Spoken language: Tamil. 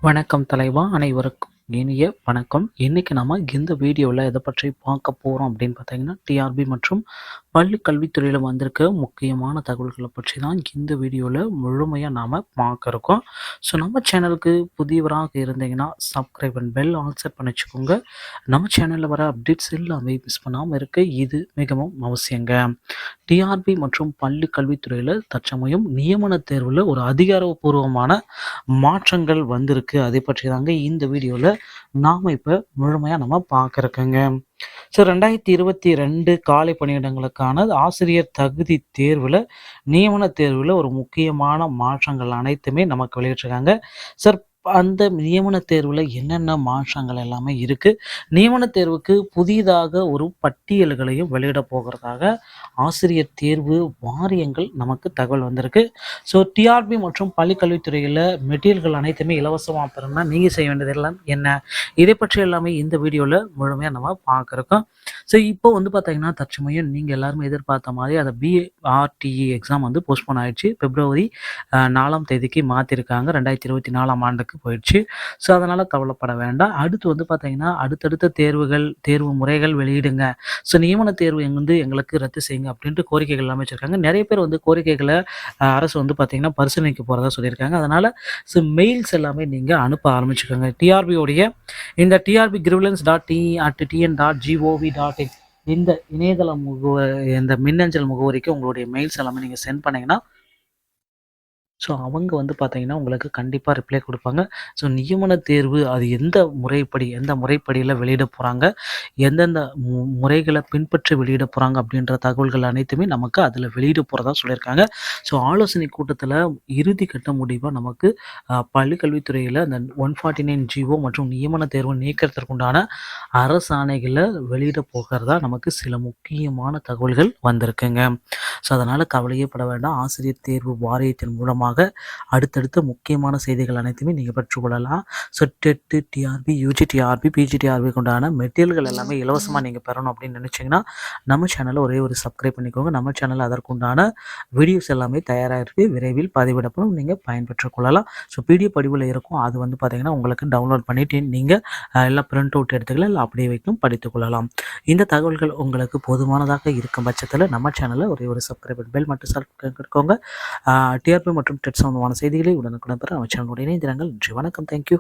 வணக்கம் தலைவா, அனைவருக்கும் இனிய வணக்கம். இன்னைக்கு நம்ம இந்த வீடியோவில் எதை பற்றி பார்க்க போகிறோம் அப்படின்னு பார்த்தீங்கன்னா, டிஆர்பி மற்றும் பள்ளி கல்வித்துறையில் வந்திருக்க முக்கியமான தகவல்களை பற்றி தான் இந்த வீடியோவில் முழுமையாக நாம் பார்க்க இருக்கோம். ஸோ நம்ம சேனலுக்கு புதியவராக இருந்தீங்கன்னா subscribe and bell all set பண்ணி வச்சுக்கோங்க. நம்ம சேனலில் வர அப்டேட்ஸ் எல்லாமே மிஸ் பண்ணாமல் இருக்க இது மிகவும் அவசியங்க. டிஆர்பி மற்றும் பள்ளி கல்வித்துறையில் தற்சமயம் நியமன தேர்வில் ஒரு அதிகாரப்பூர்வமான மாற்றங்கள் வந்திருக்கு. அதை பற்றி தாங்க இந்த வீடியோவில் நாம் இப்போ முழுமையாக நம்ம பார்க்குறோங்க. ஸோ 2022 காலை பணியிடங்களுக்கான ஆசிரியர் தகுதி தேர்வில் நியமன தேர்வில் ஒரு முக்கியமான மாற்றங்கள் அனைத்துமே நமக்கு வெளியிட்டிருக்காங்க. சார், அந்த நியமன தேர்வில் என்னென்ன மாற்றங்கள் எல்லாமே இருக்குது, நியமன தேர்வுக்கு புதிதாக ஒரு பட்டியல்களையும் வெளியிட போகிறதாக ஆசிரியர் தேர்வு வாரியங்கள் நமக்கு தகவல் வந்திருக்கு. ஸோ டிஆர்பி மற்றும் பள்ளிக்கல்வித்துறையில் மெட்டீரியல்கள் அனைத்துமே இலவசமாக பெறணும்னா நீங்கள் செய்ய வேண்டியதெல்லாம் என்ன, இதை பற்றி எல்லாமே இந்த வீடியோவில் முழுமையாக நம்ம பார்க்குறோம். ஸோ இப்போ வந்து பார்த்தீங்கன்னா தற்சமயம் நீங்கள் எல்லாருமே எதிர்பார்த்த மாதிரி அந்த பிஆர்டிஇ எக்ஸாம் வந்து போஸ்ட்போன் ஆயிடுச்சு. பிப்ரவரி 4ஆம் தேதிக்கு மாற்றிருக்காங்க. 2024ஆம் ஆண்டுக்கு போயிடுச்சு. ஸோ அதனால் கவலைப்பட வேண்டாம். அடுத்து வந்து பார்த்தீங்கன்னா அடுத்தடுத்த தேர்வு முறைகள் வெளியிடுங்க. ஸோ நியமன தேர்வு வந்து எங்களுக்கு ரத்து செய்யுங்க அப்படின்ட்டு கோரிக்கைகள் எல்லாமே வச்சுருக்காங்க. நிறைய பேர் வந்து கோரிக்கைகளை அரசு வந்து பார்த்தீங்கன்னா பரிசீலனைக்கு போகிறதா சொல்லியிருக்காங்க. அதனால் ஸோ மெயில்ஸ் எல்லாமே நீங்கள் அனுப்ப ஆரம்பிச்சுக்கோங்க. டிஆர்பியோடைய இந்த trbgrivelance.te@tn.gov.in இந்த இணையதள இந்த மின்னஞ்சல் முகவரிக்கு உங்களுடைய மெயில்ஸ் எல்லாமே நீங்கள் சென்ட் பண்ணிங்கன்னா, ஸோ அவங்க வந்து பார்த்தீங்கன்னா உங்களுக்கு கண்டிப்பாக ரிப்ளை கொடுப்பாங்க. ஸோ நியமன தேர்வு அது எந்த முறைப்படியில் வெளியிட போகிறாங்க, எந்தெந்த முறைகளை பின்பற்றி வெளியிட போகிறாங்க அப்படின்ற தகவல்கள் அனைத்துமே நமக்கு அதில் வெளியிட போகிறதா சொல்லியிருக்காங்க. ஸோ ஆலோசனை கூட்டத்தில் இறுதி கட்ட முடிவாக நமக்கு பள்ளிக்கல்வித்துறையில் அந்த 149 ஜிஓ மற்றும் நியமன தேர்வு நீக்கிறதுக்குண்டான அரசாணைகளை வெளியிட போகிறதா நமக்கு சில முக்கியமான தகவல்கள் வந்திருக்குங்க. ஸோ அதனால் கவலையே பட வேண்டாம். ஆசிரியர் தேர்வு வாரியத்தின் மூலமாக அடுத்தடுத்த முக்கியமான செய்திகள் அனைத்துமே நீங்கள் பெற்றுக்கொள்ளலாம். So TET, TRB, UG TRB, PG TRB கொண்டான மெட்டீரியல்கள் எல்லாமே இலவசமாக நீங்கள் பெறணும் அப்படின்னு நினச்சிங்கன்னா நம்ம சேனலை ஒரே ஒரு சப்ஸ்கிரைப் பண்ணிக்கோங்க. நம்ம சேனலில் அதற்குண்டான வீடியோஸ் எல்லாமே தயாராக இருக்குது. விரைவில் பதிவிடப்படும், நீங்கள் பயன்பெற்றுக் கொள்ளலாம். ஸோ பிடிஎஃப் படிவில் இருக்கும். அது வந்து பார்த்தீங்கன்னா உங்களுக்கு டவுன்லோட் பண்ணிவிட்டு நீங்கள் எல்லாம் பிரிண்ட் அவுட் எடுத்துக்கலாம், இல்லை அப்படியே வைக்கும் படித்துக்கொள்ளலாம். இந்த தகவல்கள் உங்களுக்கு போதுமானதாக இருக்கும் பட்சத்தில் நம்ம சேனலில் ஒரே ஒரு சப்ஸ்கிரைப் பெல் மட்டும் சப்ஸ்கிரைப் டிஆர்பி மற்றும் டெட் சம்பந்தமான செய்திகளை உடனுக்குடன் பெற அமைச்சர்களுடைய இணைந்திரங்கள். நன்றி, வணக்கம், தேங்க்யூ.